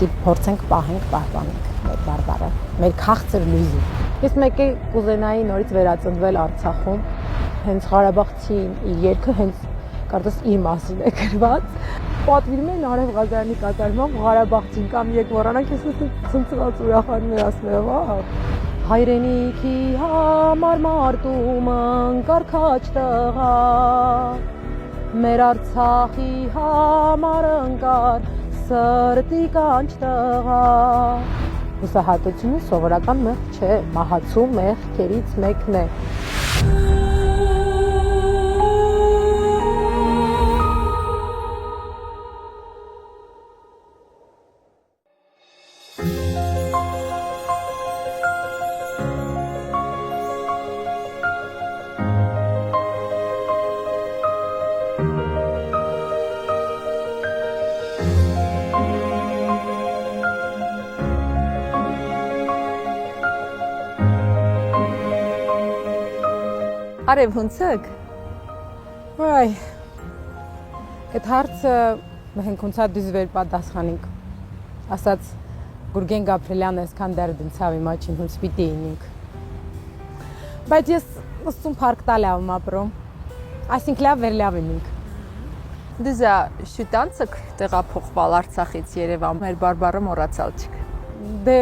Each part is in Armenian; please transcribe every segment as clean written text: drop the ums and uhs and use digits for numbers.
Պիտի փորձենք պահենք, պահպանենք մեր բարբառը, մեր քաղցր լույզը։ Ես մեկ է կուզենայի նորից վերածնվել Արցախում, հենց Ղարաբաղցի երգը հենց կարծես իր մասին է գրված։ Պատվիրում են Արև Ղազարյանի կատարմամբ Ղարաբաղցին կամ եկ մոռանանք, ես ցնցված ուրախանում եմ, ասում եմ, վա։ Հայրենիքի համար մարտում ընկարքաչ տղա, մեր Արցախի համար ընկար սրտի կանչ տղա։ Հուսահատությունը սովորական մեղք չէ, մահացու մեղքերից մեկն է։ Արև հունցեք։ Այ, այդ հարցը մենք հունցա դուզվեր պատասխանենք, ասաց Գուրգեն Գաբրելյան այսքան դեր դնցավ իմ աչին հունց պիտի ինինք։ Բայց ես ըստում պարկ տա լավ ապրում, այսինք լավ վեր լավ ինինք։ Դուզա շուտանցըք տեղափոխվալ Արցախից Երևան, մեր բարբառը մոռացալ չիք։ Դե,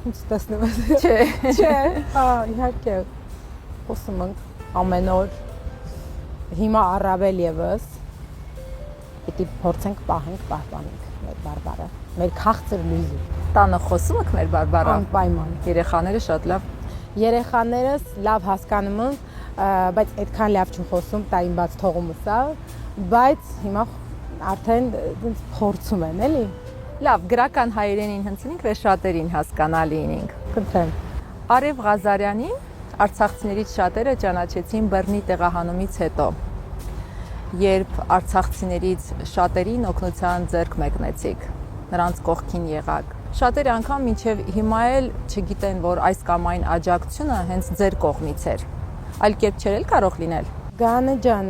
ոնց տեսնում ես։ Չէ, իհարկե, խոսում ենք ամեն օր, հիմա առավել ևս, պիտի փորձենք պահենք, պահպանենք մեր բարբառը, մեր քաղցր լույզը։ Տանը խոսում եք մեր բարբառը։ Անպայման։ Երեխաները շատ լավ։ Երեխաներս լավ հասկանում են, բայց այդքան լավ չեն խոսում, դա իմ բաց թողումս է, բայց հիմա արդեն փորձում են, էլի։ Լավ, գրական հայերենին հնցնենք, վեր շատերին հասկանալի ինենք։ Կընտրեմ։ Արև Ղազարյանին արցախցիներից շատերը ճանաչեցին բռնի տեղահանումից հետո, երբ արցախցիներից շատերին օգնության ձեռք մեկնեցիք, նրանց կողքին եղաք։ Շատերը անգամ մինչև հիմա էլ չգիտեն, որ այս կամ այն աջակցությունը հենց ձեր կողմից էր։ Այլ կերպ չէր էլ կարող լինել։ Գանե ջան,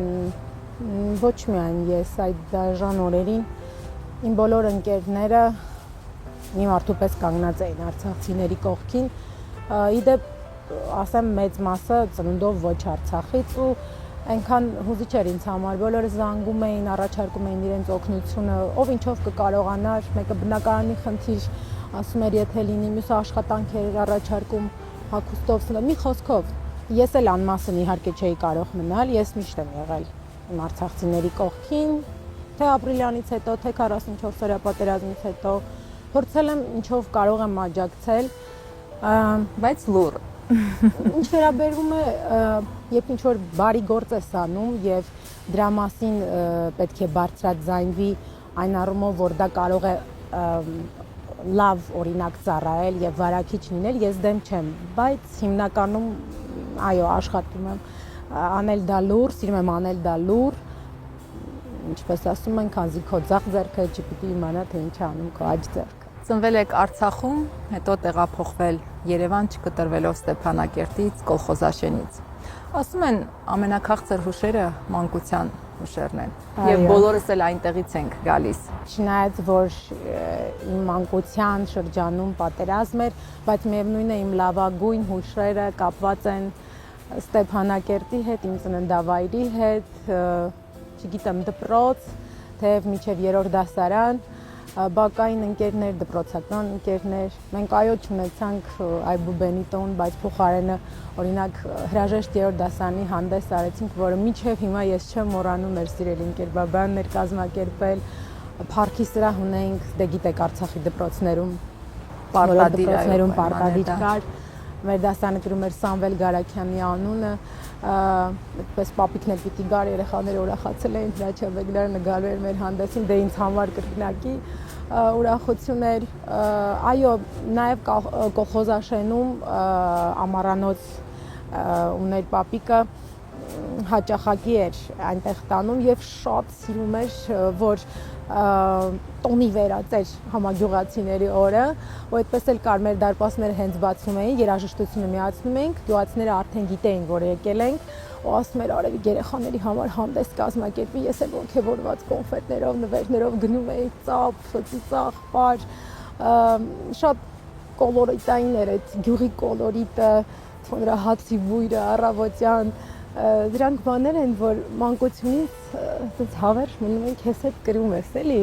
ոչ միայն ես այդ դաժան օրերին իմ բոլոր ընկերները մի մարդու պես կանգնած էին արցախցիների կողքին, իդեպ ասեմ մեծ մասը ծնունդով ոչ Արցախից ու այնքան հուզիչ էր ինձ համար, բոլորը զանգում էին, առաջարկում էին իրենց օգնությունը, ով ինչով կկարողանար, մեկը բնակարանի խնդիր, ասում էր եթե լինի, մյուսը աշխատանքեր էր առաջարկում, հագուստով, մի խոսքով, ես էլ անմասն իհարկե չէի կարող մնալ, ես միշտ եմ եղել իմ արցախցիների կողքին, թե ապրիլյանից հետո, թե 44 օրյա պատերազմից հետո, փորձել եմ ինչով կարող եմ աջակցել, բայց լուր Ինչ վերաբերվում է, երբ ինչ-որ բարի գործ ես անում և դրա մասին պետք է բարձրաձայնվի այն առումով, որ դա կարող է լավ օրինակ ծառայել և վարակիչ լինել, ես դեմ չեմ, բայց հիմնականում, այո, աշխատում եմ անել դա լուր, սիրում եմ անել դա լուր, ինչպես ասում են, քանզի քո ձախ ձեռքը չպիտի իմանա, թե ինչ անում քո աջ ձեռքը։ Ծնվել եք Արցախում, հետո տեղափոխվել Երևան չկտրվելով Ստեփանակերտից, կոլխոզաշենից։ Ասում են ամենաքաղցր հուշերը մանկության հուշերն են։ Եվ բոլորս էլ այնտեղից ենք գալիս։ Չնայած որ իմ մանկության շրջանում պատերազմ էր, բայց միևնույն է իմ լավագույն հուշերը կապված են Ստեփանակերտի հետ, իմ ծննդավայրի հետ, չգիտեմ, դպրոց, թեև մինչև 3-րդ դասարան, բակային ընկերներ, դպրոցական ընկերներ, մենք այո չունեցանք Այբուբենիտոն, բայց փոխարենը օրինակ հրաժեշտ 3-րդ դասարանի հանդես արեցինք, որը մինչև հիմա ես չեմ մոռանում մեր սիրելի ընկեր Բաբայանն էր կազմակերպել, փառքի սրահ ունեինք, դե գիտեք Արցախի դպրոցներում, պարտադիր կար, մեր դասարաններում էր Սամվել Գարաքյանի անունը, այդպես պապիկն էլ պիտի գար, երեխաները ուրախացել էին, Հրաչյա Բեգլարը նկարել էր մեր հանդեսին, դե ինձ համար կրկնակի ուրախություն էր, այո, նաև կոլխոզաշենում ամառանոց ուներ պապիկը, հաճախակի էր այնտեղ տանում և շատ սիրում էր, որ տոնի վերածեր համագյուղացիների օրը, ու այդպես էլ կար մեր դարպասները հենց բացում էին, երաժշտությունը միացնում էինք, գյուղացիները արդեն գիտեին, որ եկել ենք, ու ասում էր արևիկ երեխաների համար հանդես կազմակերպի, ես էլ ոգևորված կոնֆետներով, նվերներով գնում էի ծափ, ծիծաղ, պար, շատ կոլորիտային էր այդ գյուղի կոլորիտը, նրա հացի բույրը, առավոտյան, դրանք բաներ են, որ մանկությունից այդպես հավերժ մնում են քեզ հետ կրում ես, էլի։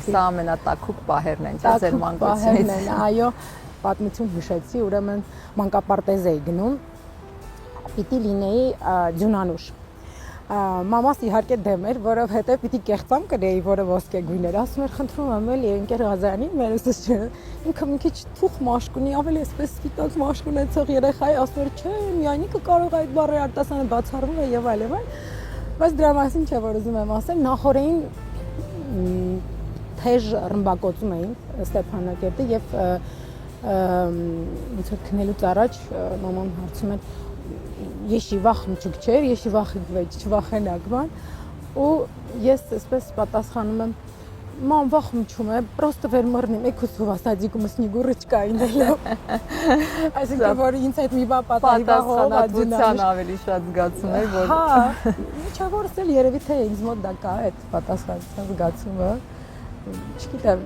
Սա ամենատաքուկ պահերն են, չէ՞, ձեր մանկությունից։ Այո, պատմություն հիշեցի, ուրեմն մանկապարտեզ էի գնում, պիտի լինեի ձյունանուշ։ Մամաս իհարկե դեմ էր, որովհետև պիտի կեղծամ կրեի, որը ոսկե գույն էր։ Ասում էր, խնդրում եմ, էլի ընկեր Ղազարանին, մեր ուսուցիչ չէ։ Ինքը մի քիչ թուխ մաշկ ունի, ավելի էսպես սպիտակ մաշկ ունեցող երեխա է, ասում էր, չէ, միայնիկը կարող է այդ բառերը արտասանը բացառվում է եւ այլն։ Բայց դրա մասին չէ, որ ուզում եմ ասել, նախորդին թեժ ռմբակոծում էին Ստեփանակերտը եւ ոնց որ քնելուց առաջ մաման հարցում էր Եշի վախ մճուկ չէր, եշի վախի վեճ, չվախենակ բան, ու ես այսպես պատասխանում եմ, մամ վախ մճում է, պրոստը վեր մռնիմ, էք ուսու վասադիկումը սնիգուրիչկա ինդելով, այսինքն, որ ինձ հետ մի բա պատասխանատվության ավելի շատ զգացում էր, որ… Հա, միջավորս էլ երևի թե ինձ մոտ դա կա այդ պատասխանատվության զգացումը, չգիտեմ,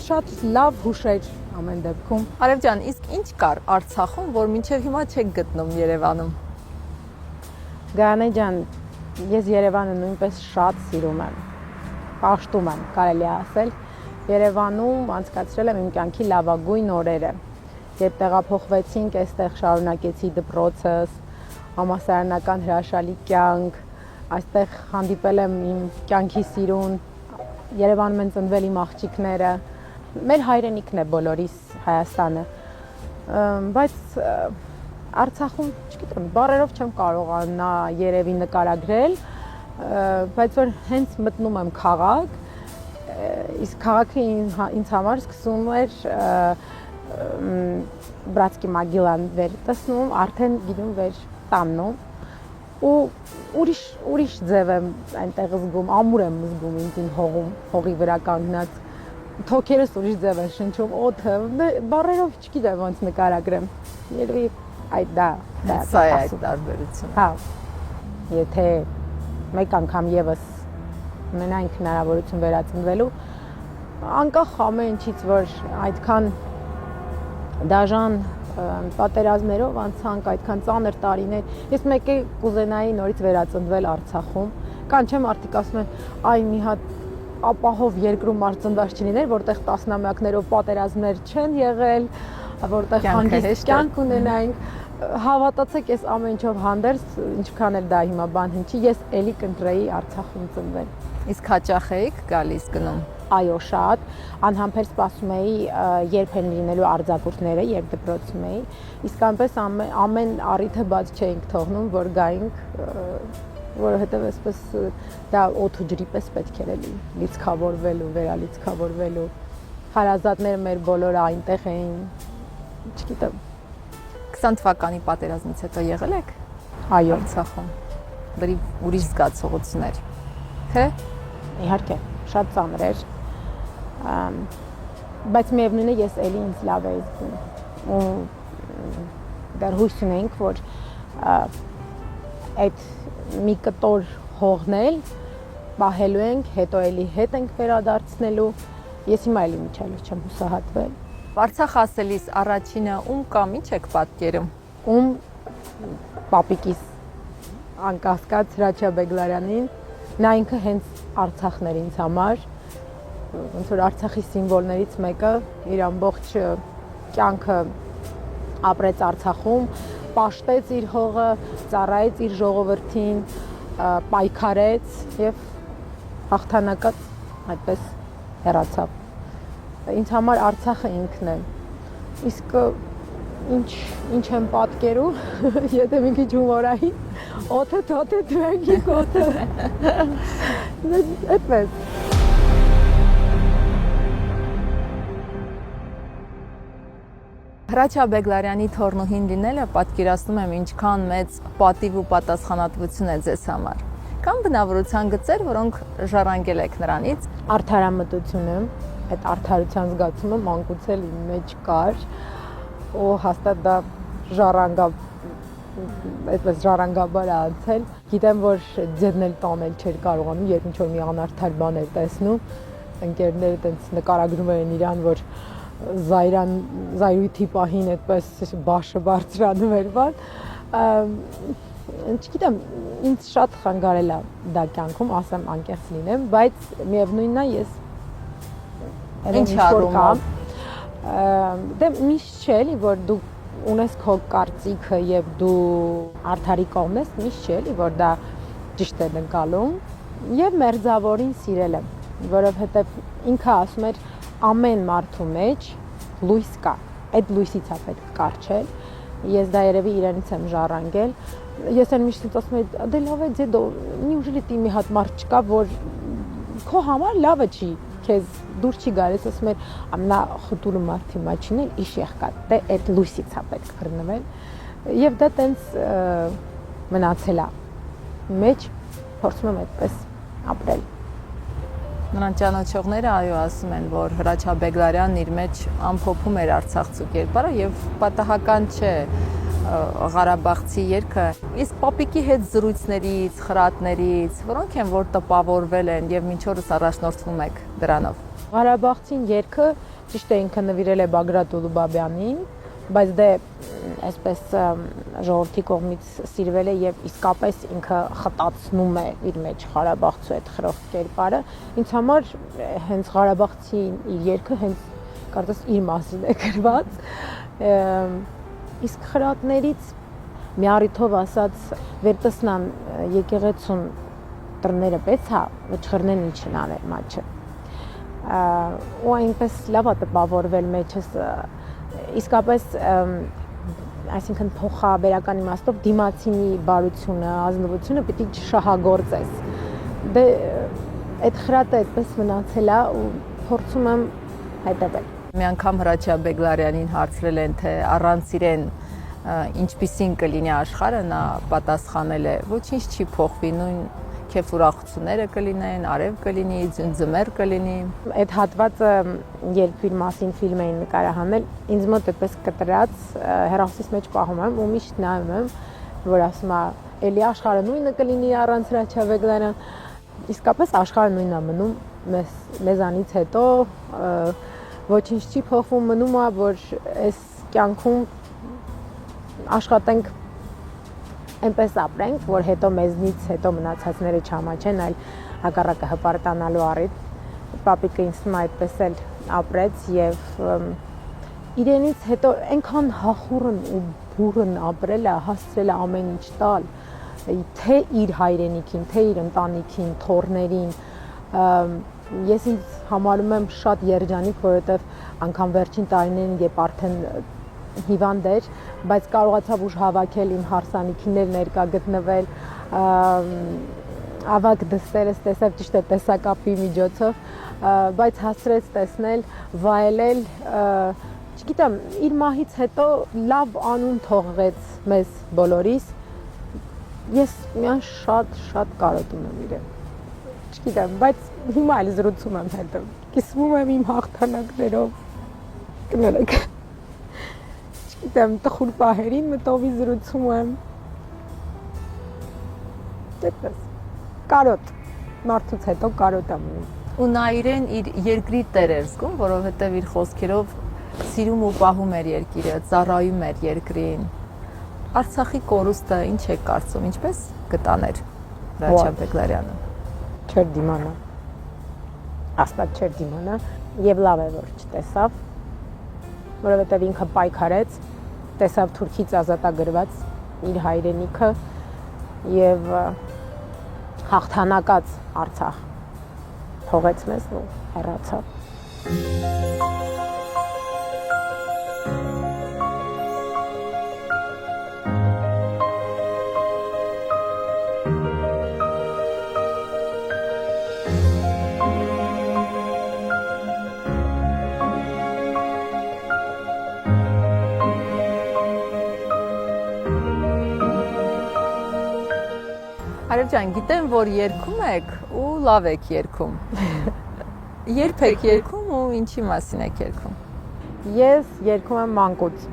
շատ լավ հուշեր ամեն դեպքում։ Արև ջան, իսկ ինչ կար Արցախում, որ մինչև հիմա չեք գտնում Երևանում։ Գայանե ջան, ես Երևանը նույնպես շատ սիրում եմ, պաշտում եմ, կարելի է ասել։ Երևանում անցկացրել եմ իմ կյանքի լավագույն օրերը։ Երբ տեղափոխվեցինք, այստեղ շարունակեցի դպրոցս, համալսարանական հրաշալի կյանք, այստեղ հանդիպել եմ իմ կյանքի սիրուն, Երևանում են ծնվել իմ աղջիկները, մեր հայրենիքն է բոլորիս Հայաստանը, բայց Արցախում, չգիտեմ, բառերով չեմ կարողանա երևի նկարագրել, բայց որ հենց մտնում եմ քաղաք, իսկ քաղաքը ինձ համար սկսում էր Բրատսկի Մագիլան վեր տեսնում, արդեն գիտում վեր տանում, ու ուրիշ ձև եմ այնտեղ զգում, ամուր եմ զգում ինձ հողում, հողի վրա կանգնած, թոքերս ուրիշ ձև են շնչում, օդը, բառերով չգիտեմ ոնց նկարագրեմ, երևի այդ դա սա է այդ տարբերությունը։ Հա, եթե մեկ անգամ եւս ունենանք հնարավորություն վերածնվելու, անկախ ամեն ինչից, որ այդքան դաժան պատերազմներով անցանք, այդքան ծանր տարիներ, ես մեկ է կուզենայի նորից վերածնվել Արցախում, կանչեմ արդիկ ասում են, այ մի հատ ապահով երկրում մարդ չլիներ, որտեղ տասնամյակներով պատերազմներ չեն եղել, որտեղ հանգիստ կյանք ունենայինք, հավատացեք, ես ամեն ինչով հանդերձ, ինչքան էլ դա հիմա բան հնչի, ես էլի կընտրեի Արցախում ծնվել։ Իսկ հաճախ էիք գալիս գնում։ Այո, շատ, անհամբեր սպասում էի, երբ են լինելու արձակուրդները, երբ դպրոցում էի, իսկ այնպես ամեն առիթը բաց չէինք թողնում, որ գայինք, որովհետև այսպես դա օդ ու ջրի պես պետք էր էլի լիցքավորվելու, վերալիցքավորվելու, հարազատները մեր բոլորը այնտեղ էին, չգիտեմ։ 20 թվականի պատերազմից հետո եղել եք Այո, Արցախում։ Դրի ուրիշ զգացողություններ, թե։ Իհարկե, շատ ծանր էր, բայց միևնույն է ես էլի ինձ լավ էի զգում ու դեռ հույս ունեինք, որ այդ մի կտոր հողնել պահելու ենք, հետո էլի հետ ենք վերադարձնելու, ես հիմա էլի միջալով չեմ հուսահատվել։ Արցախ ասելիս առաջինը ում կամ ինչ եք պատկերում։ Ում պապիկիս անկասկած Հրաչյա Բեգլարյանին, նա ինքը հենց Արցախն էր ինձ համար, ոնց որ Արցախի սիմվոլներից մեկը, իր ամբողջ կյանքը ապրեց Արցախում, պաշտեց իր հողը, ծառայեց իր ժողովրդին, պայքարեց եւ հաղթանակած այդպես հեռացավ։ Ինձ համար Արցախը ինքն է։ Իսկ ինչ եմ պատկերում, եթե մի քիչ հումորայի, օդը թոթը դվենքի կոթը։ Այդպես։ Հրաչյա Բեգլարյանի թորնուհին լինելը պատկերացնում եմ ինչքան մեծ պատիվ ու պատասխանատվություն է ձեզ համար։ Կամ բնավորության գծեր, որոնք ժառանգել եք նրանից։ Արդարամտությունը, այդ արդարության զգացումը մանկուց էլ իմ մեջ կար, ու հաստատ դա այդպես ժառանգաբար է անցել։ Գիտեմ, որ ձերն էլ տանել չէր կարողանում, երբ ինչ-որ մի անարդար բան էր տեսնում, ընկերները տենց նկարագրում են իրան, որ զայրույթի պահին այդպես բաշը բարձրանում էր բան։ Չգիտեմ, ինձ շատ խանգարել է դա կյանքում, ասեմ անկեղծ լինեմ, բայց միևնույնն է ես ինչ առումով դե միշտ չէ էլի որ դու ունես քո կարծիքը եւ դու արդարի կողմ ես, միշտ չէ էլի որ դա ճիշտ է ընկալում եւ մերձավորին սիրել եմ, որովհետեւ ինքը ասում էր ամեն մարդու մեջ լույս կա, այդ լույսից է պետք կարճել, ես դա երևի իրենից եմ ժառանգել, ես այն միշտ ասում եմ դե լավ է դե նույնիսկ դի մի հատ մարդ չկա որ քո համար լավը չի քեզ դուր չի գալիս ասում եմ ամենախտուրը մարդի մաչին էլ իշ եղկա դե այդ լույսից է պետք բռնվել եւ դա տենց մնացել է մեջ փորձում եմ այդպես ապրել Նրան ճանաչողները այո ասում են, որ Հրաչյա Բեգլարյանն իր մեջ ամփոփում էր արցախցու կերպարը եւ պատահական չէ Ղարաբաղցի երգը։ Իսկ պապիկի հետ զրույցներից, խրատներից, որոնք են որ տպավորվել են եւ մինչ օրս առաջնորդվում եք դրանով։ Ղարաբաղցին երգը ճիշտ է ինքը նվիրել է Բագրատ Ուլուբաբյանին, բայց դե այսպես ժողովրդի կողմից սիրվել է եւ իսկապես ինքը խտացնում է իր մեջ Ղարաբաղցու այդ խրոխտ կերպարը։ Ինձ համար հենց Ղարաբաղցի իր երգը հենց կարծես իր մասին է գրված։ Իսկ խրատներից մի առիթով ասած վերտեսնան եկեղեցուն տրները պես վճռնեն ինչն անել մաչը։ Ու այնպես լավ է տպավորվել մեջս իսկապես այսինքն փոխաբերական իմաստով դիմացինի բարությունը, ազնվությունը պիտի չշահագործես։ Դե այդ խրատը այդպես մնացել է ու փորձում եմ հետևել։ Մի անգամ Հրաչյա Բեգլարյանին հարցրել են, թե առանց իրեն ինչպիսին կլինի աշխարհը, նա պատասխանել է. ոչինչ չի փոխվի, նույն քեֆ ուրախությունները կլինեն, արև կլինի, ձմեռ կլինի։ Այդ հատվածը երբ իր մասին ֆիլմ էին նկարահանել, ինձ մոտ այդպես կտրած հեռախոսის մեջ պահում եմ ու միշտ նայում եմ, որ ասում է, էլի աշխարհը նույնը կլինի առանց Հրաչյա Բեգլարյան։ Իսկապես աշխարհը նույնն է մնում մեզանից հետո ոչինչ չի փոխվում, մնում է, որ այս կյանքում աշխատենք այնպես ապրենք, որ հետո մեզնից հետո մնացածները չամաչեն, այլ հակառակը հպարտանալու առիթ։ Պապիկը ինձ թվում է այդպես էլ ապրեց եւ իրենից հետո այնքան հախուռն ու բուրըն ապրել է, հասցրել է ամեն ինչ տալ, թե իր հայրենիքին, թե իր ընտանիքին, թոռներին։ Ես ինձ համարում եմ շատ երջանիկ, որովհետև անգամ վերջին տարիներին երբ արդեն հիվանդ էր, բայց կարողացավ ուժ հավաքել իմ հարսանիքներ ներկա գտնվել, ավագ դստերս տեսավ ճիշտ է տեսակապի միջոցով, բայց հասցրեց տեսնել, վայելել, չգիտեմ, իր մահից հետո լավ անուն թողեց մեզ բոլորիս, ես միան շատ կարոտում եմ իրեն, չգիտեմ, բայց հիմա էլ զրուցում եմ հետո, կիսվում եմ իմ հաղթանակներով, կներեք, չգիտեմ, տխուր պահերին մտովի զրուցում եմ, դեպս, կարոտ, մարդուց հետո կարոտ եմ ունում։ Ու նա իրեն իր երկրի տեր էր զգում, որովհետև իր խոսքերով սիրում ու պահում էր երկիրը, ծառայում էր երկրին։ Արցախի կորուստը ինչ է կարծում, ինչպես կտաներ Հրաչյա Բեգլարյանը։ Չէր դիմանա, աստված չէր դիմանա եւ լավ է որ չտեսավ, որովհետեւ ինքը պայքարեց, տեսավ Թուրքից ազատագրված իր հայրենիքը եւ հաղթանակած Արցախ թողեց մեզ ու հեռացավ։ Արև ջան, գիտեմ, որ երգում եք ու լավ եք երգում։ Երբ եք երգում ու ինչի մասին եք երգում։ Ես երգում եմ մանկուց։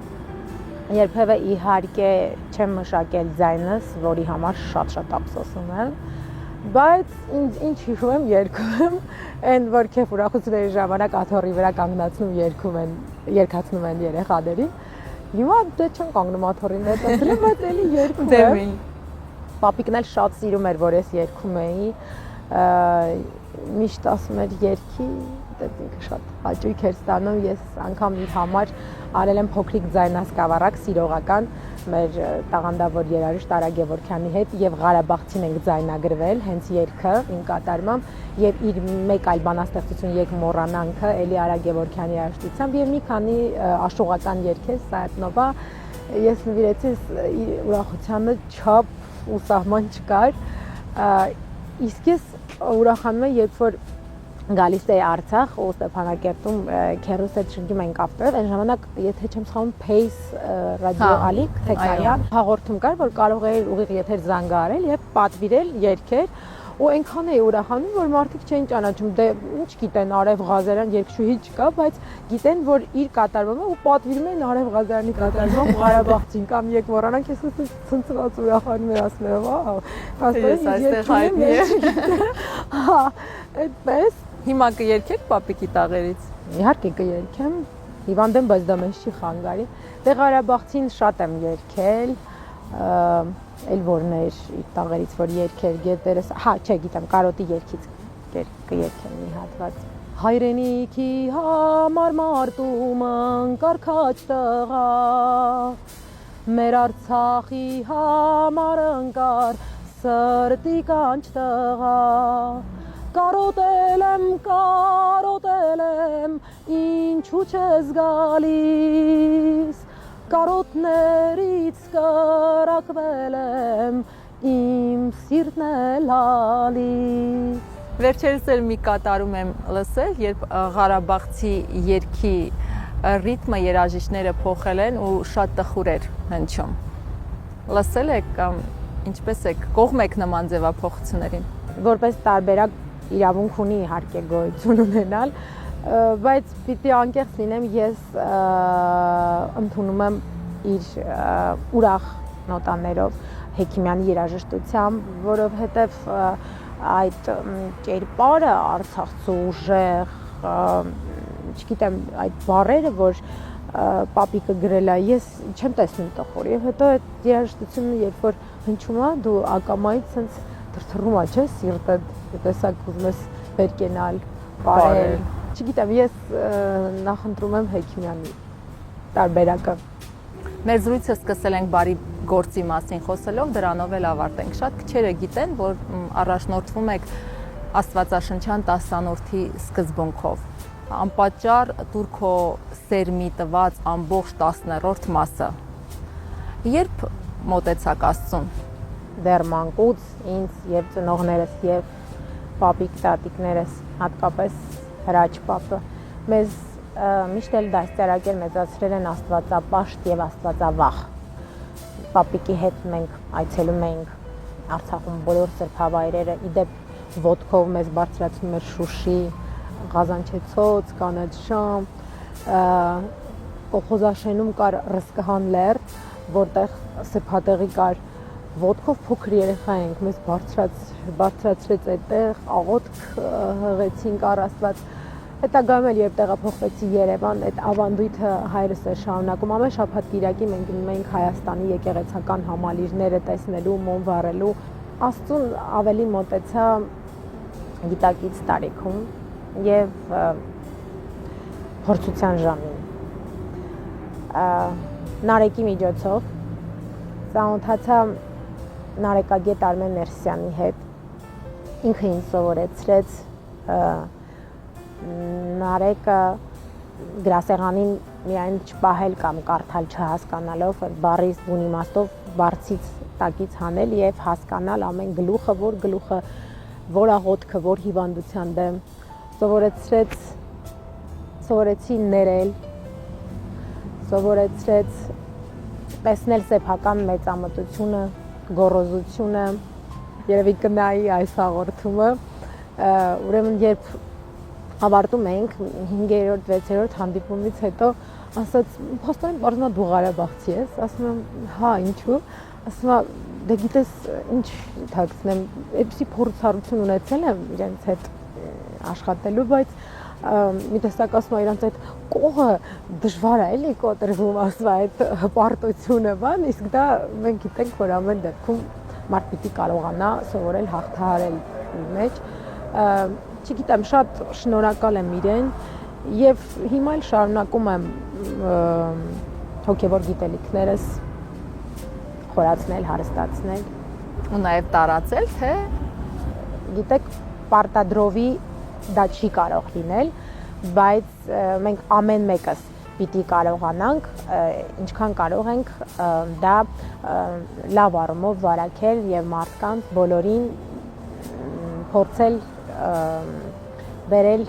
Երբևէ իհարկե չեմ մշակել ձայնս, որի համար շատ ափսոսում եմ, Բայց ինչ հիշում եմ, երգում եմ, այն որ քեֆ ուրախությունների ժամանակ աթոռի վրա կանգնացնում երգացնում են երեխաներին։ Հիմա դե չեմ կանգնում աթոռին հետ, դրեմ այդ էլի երգում եմ։ Պապիկն էլ շատ սիրում էր, որ ես երգում էի։ Միշտ ասում էր երգի, դե ինքը շատ հաճույք էր ստանում։ Ես անգամ իր համար արել եմ փոքրիկ ձայնասկավառակ սիրողական մեր տաղանդավոր երաժիշտ Արա Գևորգյանի հետ եւ Ղարաբաղցին ենք ձայնագրվել հենց երգը իմ կատարմամբ եւ իր մեկ այլ բանաստեղծություն «Եկ մոռանանքը» էլի Արա Գևորգյանի երաժշտությամբ եւ մի քանի աշուղական երգեր Սայատնովա ես նվիրեցի ուրախությանը չափ ու սահման չկար իսկ ես ուրախանում եմ երբ որ գալիս էի Արցախ ու Ստեփանակերտում քեռուս հետ շրջում ենք ավտոյով այն ժամանակ եթե չեմ սխալվում Pace ռադիո ալիք թե կայան հաղորդում կար որ կարող էի ուղիղ եթեր զանգահարել եւ պատվիրել երգեր ու այնքան էի ուրախանում որ մարդիկ չէին ճանաչում դե ինչ գիտեն Արև Ղազարյան երգչուհի չկա բայց գիտեն որ իր կատարումը ու պատվիրում են Արև Ղազարյանի կատարմամբ Ղարաբաղցին կամ Եկ մոռանանք ես ցնցված ուրախանում եմ ասում եմ վաու այստեղ հայտնի է հա այդպես Հիմա կերքեք պապիկի տաղերից։ Իհարկե կերքեմ, հիվանդ եմ, բայց դա մեզ չի խանգարի։ Դե Ղարաբաղցին շատ եմ երգել, էլ որներ իր տաղերից որ երգեր գետերս, հա, չէ, գիտեմ, կարոտի երգից կերքեմ մի հատված։ Հայրենիքի համար մարտում անկարգաչ տղա, մեր Արցախի համար անկար սրտի կանչ տղա Կարոտել եմ, ինչու չես գալիս, կարոտներից կրակվել եմ, իմ սիրտն է լալիս։ Վերջերս էլ մի կատարում եմ լսել, երբ Ղարաբաղցի երգի ռիթմը երաժիշտները փոխել են ու շատ տխուր էր հնչում։ Լսել եք կամ ինչպես եք, կողմ եք նման ձևափոխություններին։ Որպես տարբերակ իրավունք ունի իհարկե գոյություն ունենալ, բայց պիտի անկեղծ լինեմ, ես ընդունում եմ իր ուրախ նոտաներով Հեքիմյանի երաժշտությամբ, որովհետև այդ կերպարը արցախցու ուժեղ, չգիտեմ, այդ բառերը, որ պապիկը գրել է, ես չեմ տեսնում տխուր, եւ հետո այդ երաժշտությունը, երբ որ հնչում է, դու ակամայից sense թրթռում է, չէ՞, սիրտը, տեսակ ուզում ես վեր կենալ, բարել։ Չգիտեմ, ես նախընտրում եմ Հեքիմյանի տարբերակը։ Մեր զրույցը սկսել ենք բարի գործի մասին խոսելով, դրանով էլ ավարտենք։ Շատ քչերը գիտեն, որ առաջնորդվում եք Աստվածաշնչյան տասանորդի սկզբունքով։ Անպատճառ Տուրքո սերմի տված ամբողջ 10-րդ մասը։ Երբ մոտեցաք Աստծուն։ Դեռ մանկուց ինձ եւ ծնողներս եւ պապիկ տատիկներս հատկապես հրաչ պապը մեզ միշտ էլ դաստիարակել մեծացրել են Աստվածապաշտ եւ Աստվածավախ պապիկի հետ մենք այցելում էինք Արցախում բոլոր սրբավայրերը իդեպ ոտքով մեզ բարձրացնում էր Շուշի Ղազանչեցոց կանաչ շամ Կողոզաշենում կար Ռսկահան լեռ որտեղ սրբատեղի կար ոտքով փոքր երեխա ենք, մեզ բարձրացրեց այդտեղ, աղոթք հղեցինք առ Աստված։ Հետագայում էլ երբ տեղափոխվեցի Երևան, այդ ավանդույթը հայրս էր շարունակում։ Ամեն շաբաթ կիրակի մենք գնում էինք Հայաստանի եկեղեցական համալիրները տեսնելու, մոմ վառելու։ Աստծուն ավելի մոտեցա գիտակից տարիքում եւ փորձության ժամին։ Նարեկի միջոցով ծանոթացա Նարեկագետ Արմեն Ներսյանի հետ ինքը ինձ սովորեցրեց Նարեկը գրասեղանին միայն չպահել կամ կարդալ չհասկանալով, բառից բուն իմաստով բարձից տակից հանել եւ հասկանալ ամեն գլուխը, որ աղոթքը, որ հիվանդության դեմ սովորեցի ներել, սովորեցրեց տեսնել սեփական մեծամտությունը, գոռոզությունը, երևի կնայի այս հաղորդումը, ուրեմն երբ ավարտում ենք 5-րդ, 6-րդ հանդիպումից հետո ասաց, փաստորեն բարձրացա դու Ղարաբաղցի ես, ասում եմ, հա, ինչու, ասում եմ, դե գիտես ինչ թաքցնեմ, այդպիսի փորձառություն ունեցել եմ իրենց հետ աշխատելու, բայց մի տեսակ ասում եմ իրանց այդ կողը դժվար է էլի կոտրվում, ասում այդ հպարտությունը, բան, իսկ դա մենք գիտենք, որ ամեն դեպքում մարդ պիտի կարողանա սովորել հաղթահարել իր մեջ։ Չգիտեմ, շատ շնորհակալ եմ իրեն եւ հիմա էլ շարունակում եմ հոգեվոր գիտելիքներս խորացնել, հարստացնել ու նաև տարածել, թե գիտեք, պարտադրովի դա չի կարող լինել, բայց մենք ամեն մեկս պիտի կարողանանք, ինչքան կարող ենք դա լավ առումով վարակել եւ մարդկանց բոլորին փորձել վերել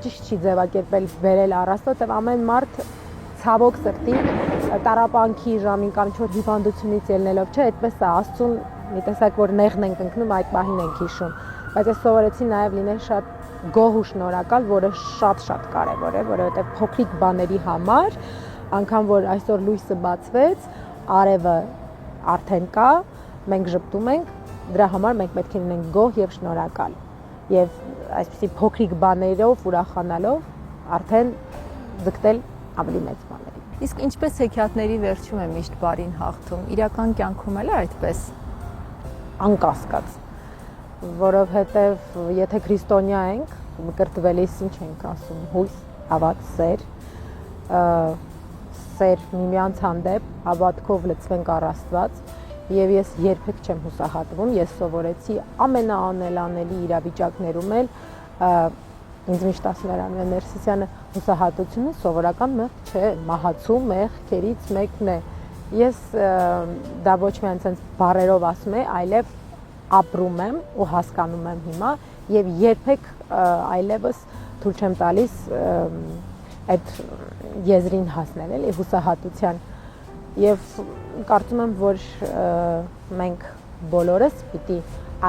ճիշտ չի ձևակերպել վերել առաստով, ամեն մարդ ցավոք սրտի տարապանքի ժամին կամ ինչ-որ հիվանդությունից ելնելով, չէ, այդպես է Աստծուն մի տեսակ որ նեղն ենք ընկնում, այդ պահին ենք հիշում, բայց ես սովորեցի նաև լինել շատ գոհ ու շնորհակալ, որը շատ կարևոր է, որովհետև փոքրիկ բաների համար, անգամ որ այսօր լույսը բացվեց, արևը արդեն կա, մենք ժպտում ենք, դրա համար մենք պետք է լինենք գոհ եւ շնորհակալ։ Եվ այսպիսի փոքրիկ բաներով ուրախանալով արդեն ձգտել ավելի մեծ բաների։ Իսկ ինչպես հեքիաթների վերջում է միշտ բարին հաղթում, իրական կյանքում էլ է այդպես։ Անկասկած, որովհետև եթե քրիստոնյա ենք, մկրտվելիս ինչ ենք ասում, հույս, հավատ, սեր միմյանց հանդեպ, հավատքով լցվենք առ Աստված, եւ ես երբեք չեմ հուսահատվում, ես սովորեցի ամենաանելանելի իրավիճակներում էլ ինձ միշտ ասում էր Անվեն Ներսիսյանը, հուսահատությունը սովորական մեղք չէ, մահացու մեղքերից մեկն է։ Ես դա ոչ միայն ցենց բառերով ասում եմ, այլև ապրում եմ ու հասկանում եմ հիմա եւ երբեք այլևս թույլ չեմ տալիս այդ եզրին հասնել, էլի հուսահատության։ Եվ կարծում եմ, որ մենք բոլորս պիտի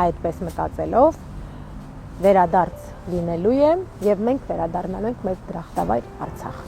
այդպես մտածելով վերադարձ լինելու եմ եւ մենք վերադառնալու ենք մեր դրախտավայր Արցախ։